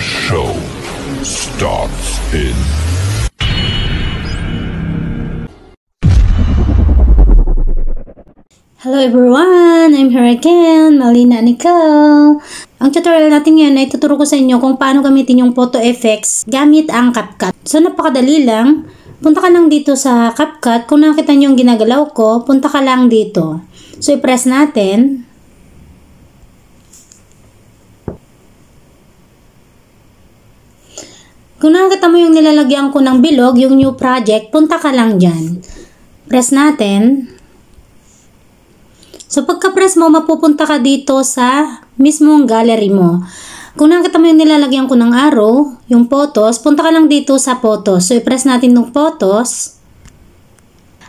show starts in... Hello everyone! I'm here again, Malina Nicole. Ang tutorial natin ngayon ay tuturo ko sa inyo kung paano gamitin yung photo effects gamit ang CapCut. So napakadali lang. Punta ka lang dito sa CapCut. Kung nakita nyo yung ginagalaw ko, punta ka lang dito. So i-press natin. Kung nakita mo yung nilalagyan ko ng bilog, yung new project, punta ka lang dyan. Press natin. So pagka-press mo, mapupunta ka dito sa mismong gallery mo. Kung nakita mo yung nilalagyan ko ng arrow, yung photos, punta ka lang dito sa photos. So i-press natin yung photos.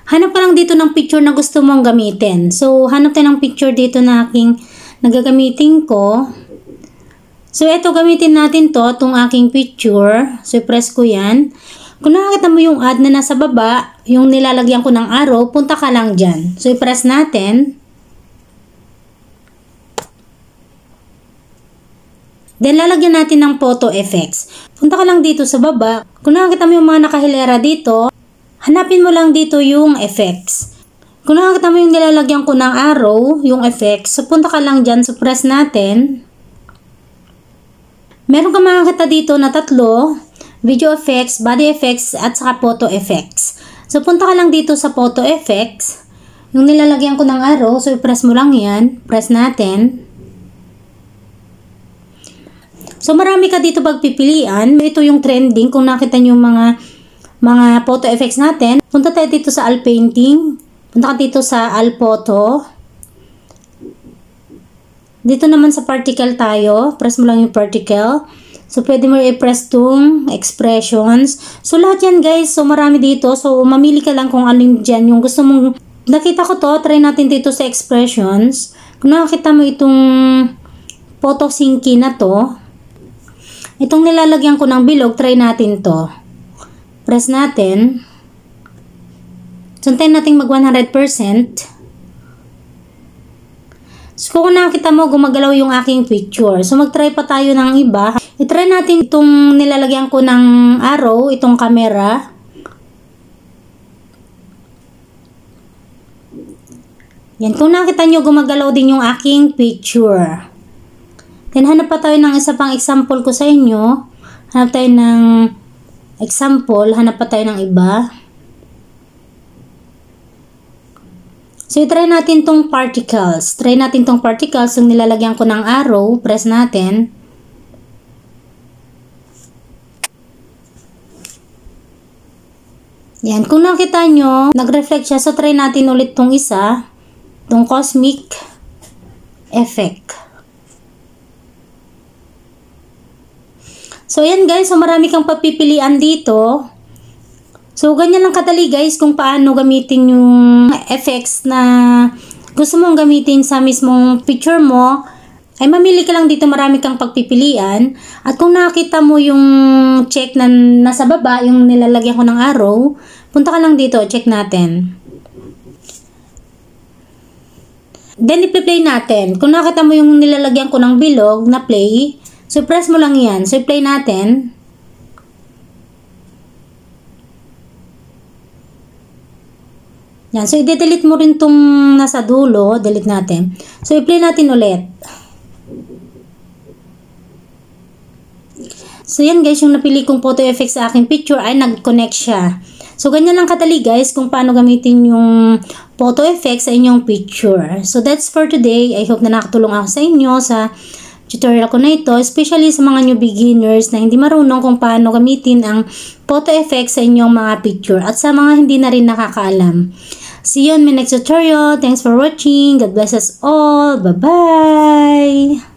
Hanap ka lang dito ng picture na gusto mong gamitin. So hanap tayo ng picture dito na aking nagagamitin ko. So, ito gamitin natin itong aking picture. So, i-press ko yan. Kung nakakita mo yung add na nasa baba, yung nilalagyan ko ng arrow, punta ka lang dyan. So, i-press natin. Then, lalagyan natin ng photo effects. Punta ka lang dito sa baba. Kung nakakita mo yung mga nakahilera dito, hanapin mo lang dito yung effects. Kung nakakita mo yung nilalagyan ko ng arrow, yung effects, so punta ka lang dyan. So, press natin. Meron ka makakita dito na tatlo, video effects, body effects, at saka photo effects. So, punta ka lang dito sa photo effects. Yung nilalagyan ko ng arrow, so i-press mo lang yan. Press natin. So, marami ka dito pagpipilian. Ito yung trending. Kung nakita nyo yung mga photo effects natin, punta tayo dito sa All Painting. Punta ka dito sa All Photo. Dito naman sa particle tayo, press mo lang yung particle. So, pwede mo i-press itong expressions. So, lahat yan guys. So, marami dito. So, mamili ka lang kung alin dyan yung gusto mong... Nakita ko to, try natin dito sa expressions. Kung nakakita mo itong photo syncing na to, itong nilalagyan ko ng bilog, try natin to. Press natin. So, antayin natin mag 100%. So, kung nakita mo, gumagalaw yung aking picture. So, mag-try pa tayo ng iba. I-try natin itong nilalagyan ko ng arrow, itong camera. Yan. Kung nakita nyo, gumagalaw din yung aking picture. Then, hanap pa tayo ng isa pang example ko sa inyo. Hanap tayo ng example. Hanap pa tayo ng iba. So, i-try natin tong particles. Try natin tong particles. Yung nilalagyan ko ng arrow, press natin. Yan. Kung nakita nyo, nag-reflect siya. So, try natin ulit tong isa. Tong cosmic effect. So, yan guys. So, marami kang papipilian dito. So, ganyan lang kadali guys kung paano gamitin yung effects na gusto mong gamitin sa mismong picture mo. Ay mamili ka lang dito, marami kang pagpipilian. At kung nakita mo yung check na nasa baba, yung nilalagyan ko ng arrow, punta ka lang dito, check natin. Then, i-play natin. Kung nakita mo yung nilalagyan ko ng bilog na play, so press mo lang yan. So, i-play natin. Yan. So, i-delete mo rin itong nasa dulo. Delete natin. So, i-play natin ulit. So, yan guys. Yung napili kong photo effects sa aking picture ay nag-connect siya. So, ganyan lang kadali guys kung paano gamitin yung photo effects sa inyong picture. So, that's for today. I hope na nakatulong ako sa inyo sa tutorial ko na ito. Especially sa mga new beginners na hindi marunong kung paano gamitin ang photo effects sa inyong mga picture. At sa mga hindi na rin nakakaalam. See you on my next tutorial. Thanks for watching. God bless us all. Bye-bye!